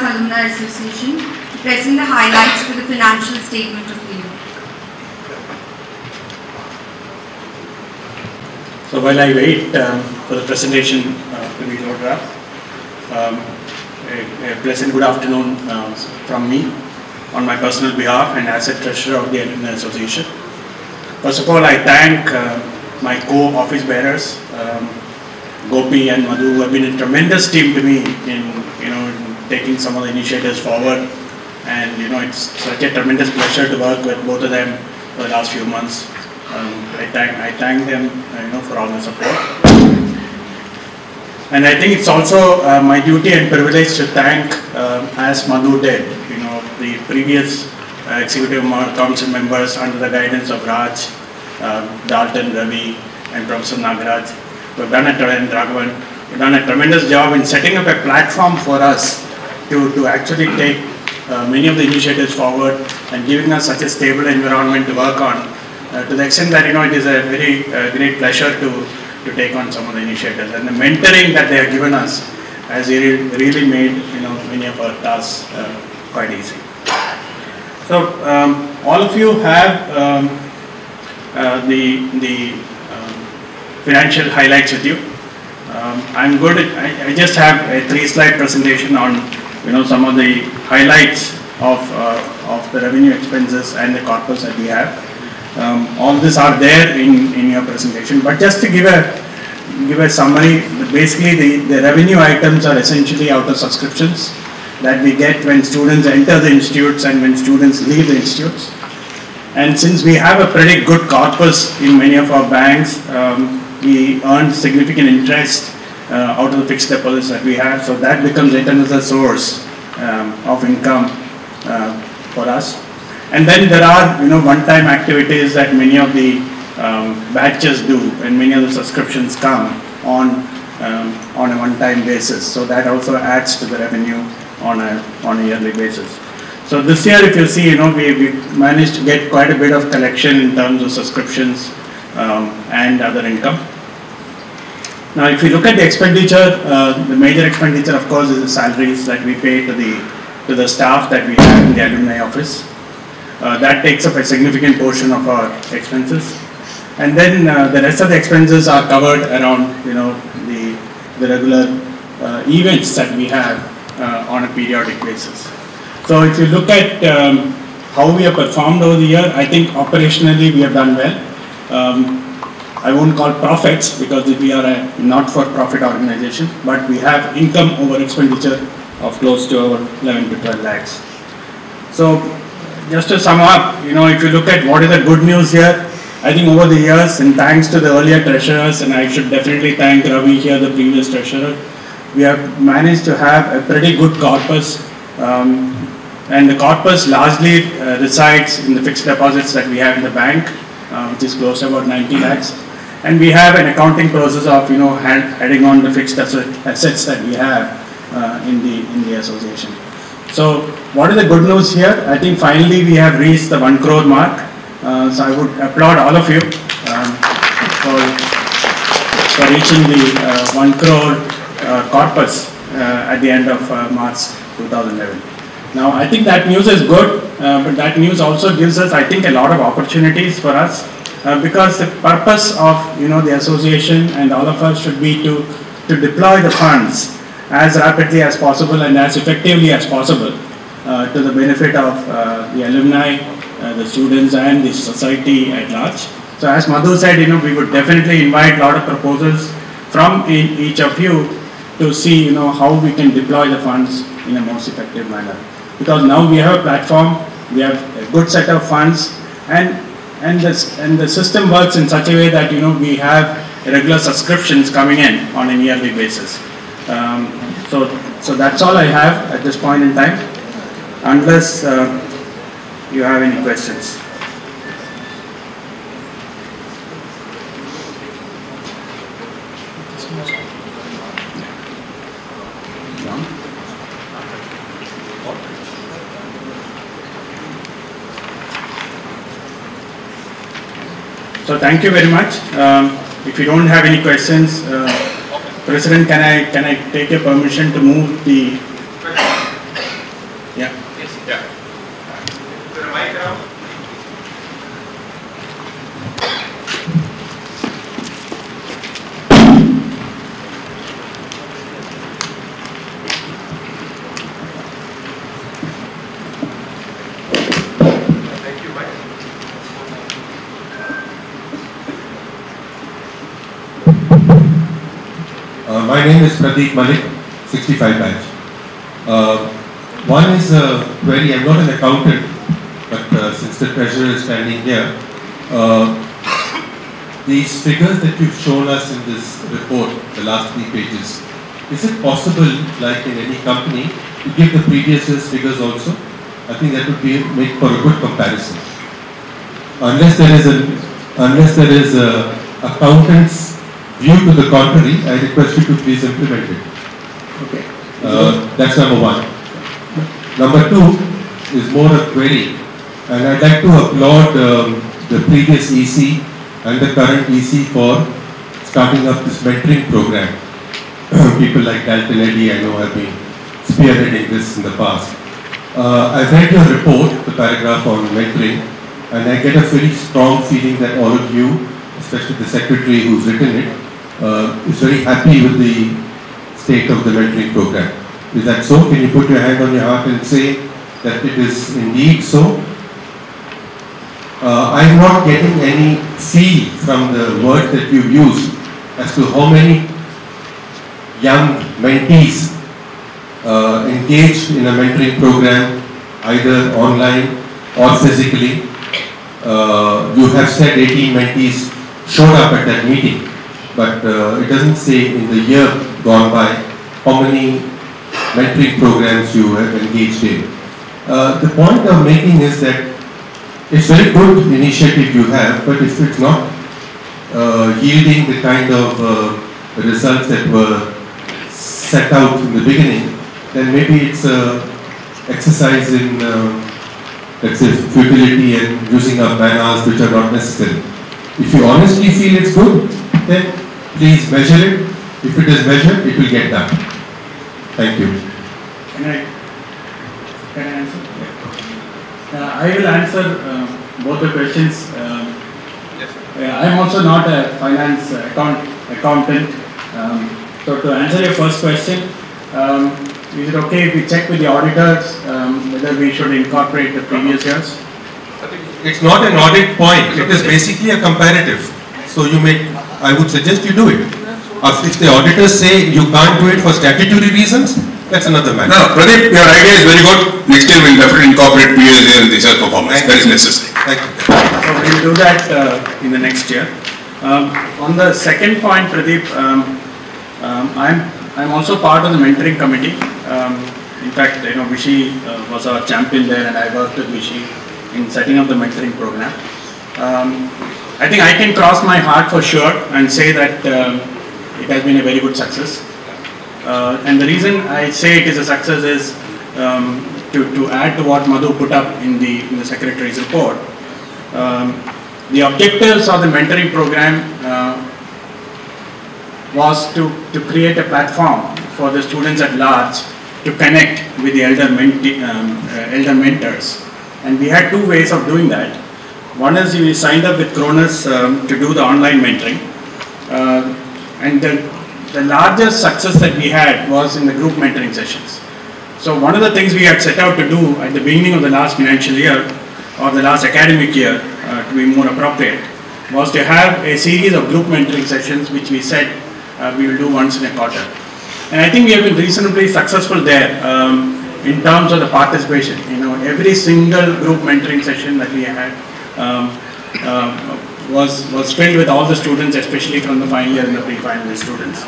Alumni Association to present the highlights for the financial statement of the year. So while I wait for the presentation to be loaded up, a pleasant good afternoon from me on my personal behalf and as a treasurer of the Alumni Association. First of all, I thank my co-office bearers, Gopi and Madhu, who have been a tremendous team to me in taking some of the initiatives forward, and it's such a tremendous pleasure to work with both of them for the last few months. I thank them for all the support, and I think it's also my duty and privilege to thank, as Madhu did, the previous executive council members under the guidance of Raj, Dalton, Ravi, and Professor Nagaraj. We've done a tremendous job in setting up a platform for us to actually take many of the initiatives forward and giving us such a stable environment to work on, to the extent that it is a very great pleasure to take on some of the initiatives, and the mentoring that they have given us has really made many of our tasks quite easy. So all of you have the financial highlights with you. I'm good. I just have a 3-slide presentation on some of the highlights of the revenue, expenses, and the corpus that we have. All these are there in your presentation, but just to give a summary, basically the revenue items are essentially out of subscriptions that we get when students enter the institutes and when students leave the institutes. And since we have a pretty good corpus in many of our banks, we earn significant interest out of the fixed deposits that we have, so that becomes yet another source of income for us. And then there are one-time activities that many of the batches do, and many of the subscriptions come on a one-time basis, so that also adds to the revenue on a yearly basis. So this year, if you see, we managed to get quite a bit of collection in terms of subscriptions and other income. Now, if you look at the expenditure, the major expenditure, of course, is the salaries that we pay to the staff that we have in the alumni office. That takes up a significant portion of our expenses, and then the rest of the expenses are covered around the regular events that we have on a periodic basis. So if you look at how we have performed over the year, I think operationally we have done well. I won't call profits because we are a not-for-profit organization, but we have income over expenditure of close to over 11 to 12 lakhs. So just to sum up, if you look at what is the good news here, I think over the years, and thanks to the earlier treasurers, and I should definitely thank Ravi here, the previous treasurer, we have managed to have a pretty good corpus. And the corpus largely resides in the fixed deposits that we have in the bank, which is close to about 90 lakhs. And we have an accounting process of adding on the fixed assets that we have in the association. So what is the good news here? I think finally we have reached the 1 crore mark. So I would applaud all of you for reaching the 1 crore corpus at the end of March 2011. Now, I think that news is good, but that news also gives us, I think, a lot of opportunities for us, because the purpose of the association and all of us should be to deploy the funds as rapidly as possible and as effectively as possible to the benefit of the alumni, the students, and the society at large. So, as Madhu said, we would definitely invite a lot of proposals from each of you to see how we can deploy the funds in a most effective manner. Because now we have a platform, we have a good set of funds, and the system works in such a way that we have regular subscriptions coming in on a yearly basis. So that's all I have at this point in time, unless you have any questions. So thank you very much. If you don't have any questions, President, can I take your permission to move the Yeah. Yes. Yeah. Is there a mic around? Thank you, Mike. My name is Pradeep Malik, 65 batch. One is a query. I'm not an accountant, but since the treasurer is standing here, these figures that you've shown us in this report, the last 3 pages, is it possible, like in any company, to give the previous year's figures also? I think that would make for a good comparison. Unless there is a accountant's view to the contrary, I request you to please implement it. Okay. That's number one. Number two is more a query, and I'd like to applaud the previous EC and the current EC for starting up this mentoring program. People like Dalton Eddy, I know, have been spearheading this in the past. I've read your report, the paragraph on mentoring, and I get a very strong feeling that all of you, especially the secretary who's written it, is very happy with the state of the mentoring program. Is that so? Can you put your hand on your heart and say that it is indeed so? I'm not getting any feel from the word that you used as to how many young mentees engaged in a mentoring program, either online or physically. You have said 18 mentees showed up at that meeting, but it doesn't say in the year gone by how many mentoring programs you have engaged in. The point I'm making is that it's very good initiative you have, but if it's not yielding the kind of results that were set out in the beginning, then maybe it's an exercise in let's say futility and using up man-hours which are not necessary. If you honestly feel it's good, then please measure it. If it is measured, it will get done. Thank you. Can I answer? I will answer both the questions. I am also not a finance accountant. So to answer your first question, is it okay if we check with the auditors whether we should incorporate the previous years? It's not an audit point. It is basically a comparative. So I would suggest you do it. If the auditors say you can't do it for statutory reasons, that's another matter. No, Pradeep, your idea is very good. Next year we'll definitely incorporate previous year in the sales performance. That is necessary. Thank you. So we will do that in the next year. On the second point, Pradeep, I'm also part of the mentoring committee. In fact, Vishy was our champion there, and I worked with Vishy in setting up the mentoring program. I think I can cross my heart for sure and say that it has been a very good success. And the reason I say it is a success is to add to what Madhu put up in the Secretary's report. The objectives of the mentoring program was to create a platform for the students at large to connect with the elder mentors. And we had 2 ways of doing that. One is we signed up with Cronus to do the online mentoring. And the largest success that we had was in the group mentoring sessions. So one of the things we had set out to do at the beginning of the last financial year, or the last academic year, to be more appropriate, was to have a series of group mentoring sessions which we said we will do once in a quarter. And I think we have been reasonably successful there in terms of the participation. Every single group mentoring session that we had was filled with all the students, especially from the final year and the pre-final students.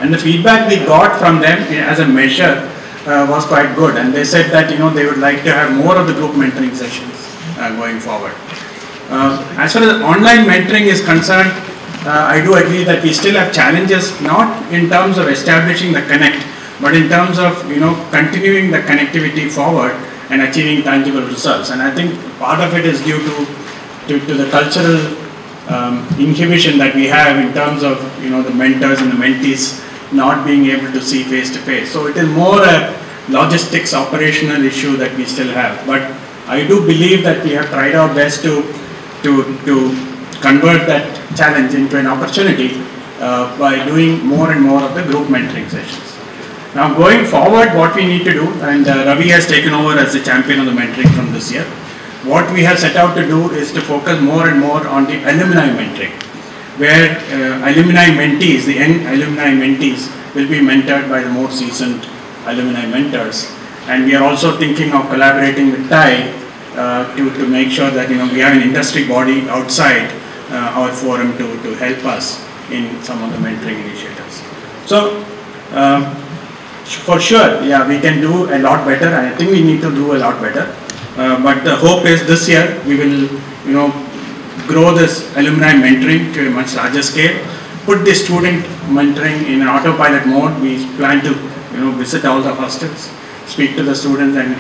And the feedback we got from them as a measure was quite good. And they said that they would like to have more of the group mentoring sessions going forward. As far as online mentoring is concerned, I do agree that we still have challenges, not in terms of establishing the connect, but in terms of continuing the connectivity forward and achieving tangible results. And I think part of it is due to the cultural inhibition that we have in terms of the mentors and the mentees not being able to see face to face. So it is more a logistics operational issue that we still have. But I do believe that we have tried our best to convert that challenge into an opportunity by doing more and more of the group mentoring sessions. Now going forward, what we need to do, and Ravi has taken over as the champion of the mentoring from this year, what we have set out to do is to focus more and more on the alumni mentoring, where alumni mentees, the young alumni mentees, will be mentored by the more seasoned alumni mentors. And we are also thinking of collaborating with TAI to make sure that we have an industry body outside our forum to help us in some of the mentoring initiatives. So for sure, yeah, we can do a lot better. I think we need to do a lot better. But the hope is this year we will, grow this alumni mentoring to a much larger scale. Put the student mentoring in an autopilot mode. We plan to, visit all the hostels, speak to the students, and